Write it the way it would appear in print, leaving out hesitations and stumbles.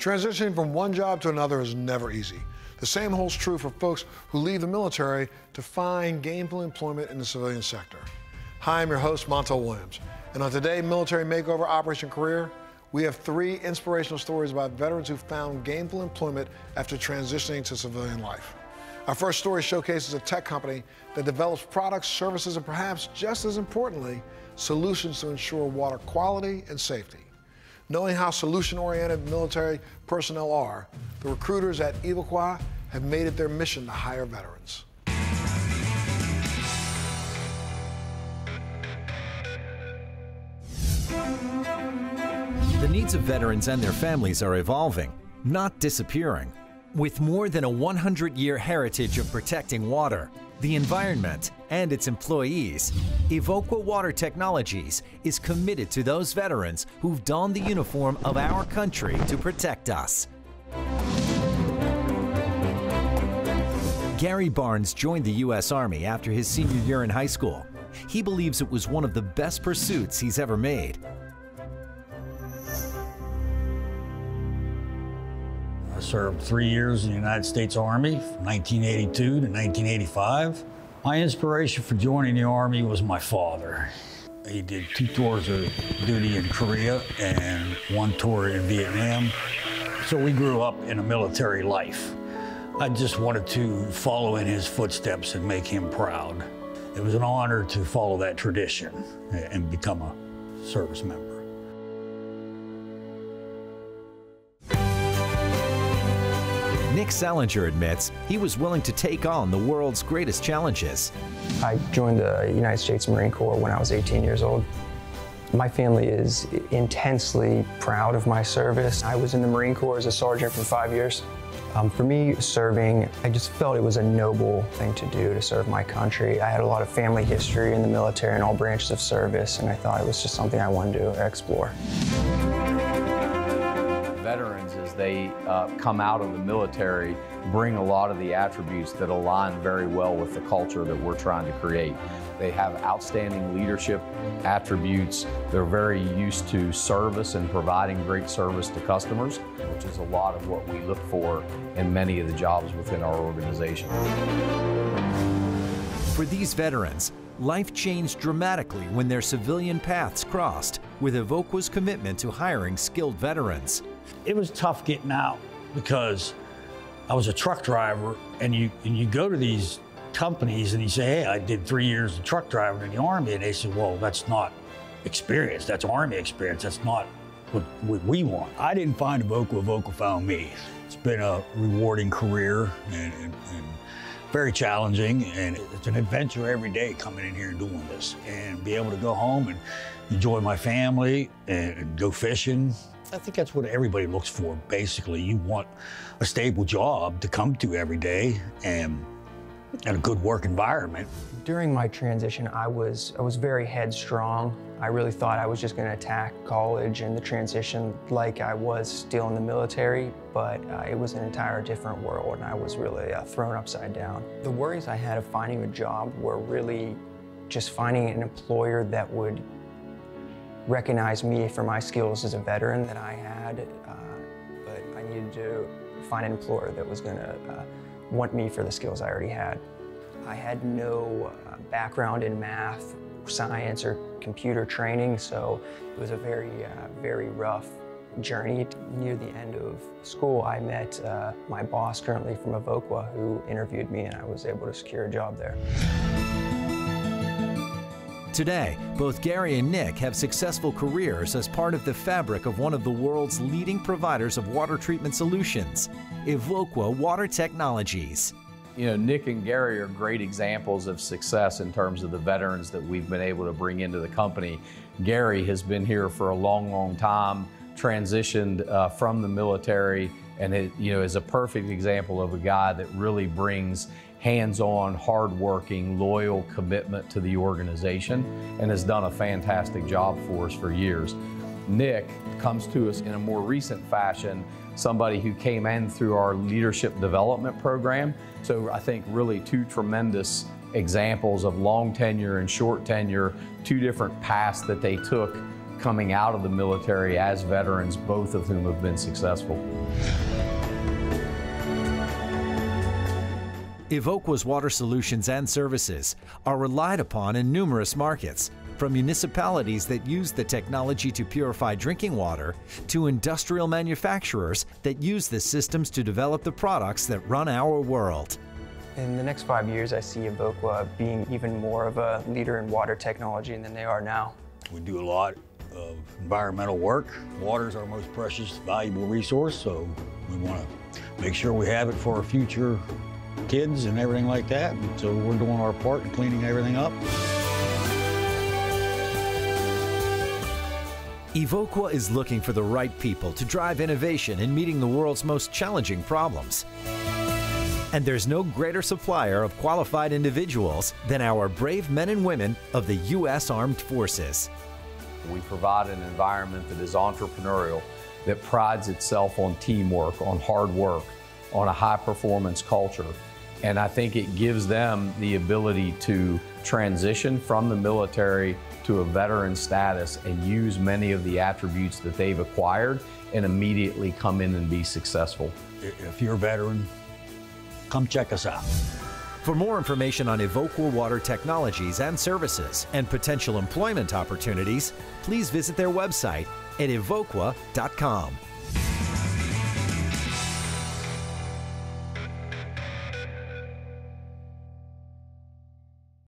Transitioning from one job to another is never easy. The same holds true for folks who leave the military to find gainful employment in the civilian sector. Hi, I'm your host, Montel Williams, and on today's Military Makeover Operation Career, we have 3 inspirational stories about veterans who found gainful employment after transitioning to civilian life. Our first story showcases a tech company that develops products, services, and perhaps just as importantly, solutions to ensure water quality and safety. Knowing how solution-oriented military personnel are, the recruiters at Evoqua have made it their mission to hire veterans. The needs of veterans and their families are evolving, not disappearing. With more than a 100-year heritage of protecting water, the environment, and its employees, Evoqua Water Technologies is committed to those veterans who've donned the uniform of our country to protect us. Gary Barnes joined the U.S. Army after his senior year in high school. He believes it was one of the best pursuits he's ever made. I served 3 years in the United States Army, from 1982 to 1985. My inspiration for joining the Army was my father. He did 2 tours of duty in Korea and 1 tour in Vietnam. So we grew up in a military life. I just wanted to follow in his footsteps and make him proud. It was an honor to follow that tradition and become a service member. Nick Salinger admits he was willing to take on the world's greatest challenges. I joined the United States Marine Corps when I was 18 years old. My family is intensely proud of my service. I was in the Marine Corps as a sergeant for 5 years. For me, serving, I just felt it was a noble thing to do, to serve my country. I had a lot of family history in the military and all branches of service, and I thought it was just something I wanted to explore. Veterans, as they come out of the military, bring a lot of the attributes that align very well with the culture that we're trying to create. They have outstanding leadership attributes. They're very used to service and providing great service to customers, which is a lot of what we look for in many of the jobs within our organization. For these veterans, life changed dramatically when their civilian paths crossed with Evoqua's commitment to hiring skilled veterans. It was tough getting out because I was a truck driver, and you go to these companies and you say, hey, I did 3 years of truck driving in the Army, and they said, well, that's not experience, that's Army experience, that's not what we want. I didn't find Evoqua, Evoqua found me. It's been a rewarding career and very challenging, and it's an adventure every day coming in here and doing this, and be able to go home and enjoy my family and go fishing. I think that's what everybody looks for, basically. You want a stable job to come to every day and a good work environment. During my transition, I was very headstrong. I really thought I was just going to attack college and the transition like I was still in the military, but it was an entire different world, and I was really thrown upside down. The worries I had of finding a job were really just finding an employer that would recognize me for my skills as a veteran that I had, but I needed to find an employer that was going to want me for the skills I already had. I had no background in math, science, or computer training, so it was a very rough journey. Near the end of school, I met my boss currently from Evoqua, who interviewed me, and I was able to secure a job there. Today, both Gary and Nick have successful careers as part of the fabric of one of the world's leading providers of water treatment solutions, Evoqua Water Technologies. You know, Nick and Gary are great examples of success in terms of the veterans that we've been able to bring into the company. Gary has been here for a long time, transitioned from the military, and is a perfect example of a guy that really brings hands-on, hard-working, loyal commitment to the organization, and has done a fantastic job for us for years. Nick comes to us in a more recent fashion, somebody who came in through our leadership development program. So I think really 2 tremendous examples of long tenure and short tenure, 2 different paths that they took coming out of the military as veterans, both of whom have been successful. Evoqua's water solutions and services are relied upon in numerous markets, from municipalities that use the technology to purify drinking water to industrial manufacturers that use the systems to develop the products that run our world. In the next 5 years, I see Evoqua being even more of a leader in water technology than they are now. We do a lot of environmental work. Water is our most precious, valuable resource, so we want to make sure we have it for our future kids and everything like that. And so we're doing our part in cleaning everything up. Evoqua is looking for the right people to drive innovation in meeting the world's most challenging problems. And there's no greater supplier of qualified individuals than our brave men and women of the U.S. Armed Forces. We provide an environment that is entrepreneurial, that prides itself on teamwork, on hard work, on a high-performance culture. And I think it gives them the ability to transition from the military to a veteran status and use many of the attributes that they've acquired and immediately come in and be successful. If you're a veteran, come check us out. For more information on Evoqua Water Technologies and services and potential employment opportunities, please visit their website at evoqua.com.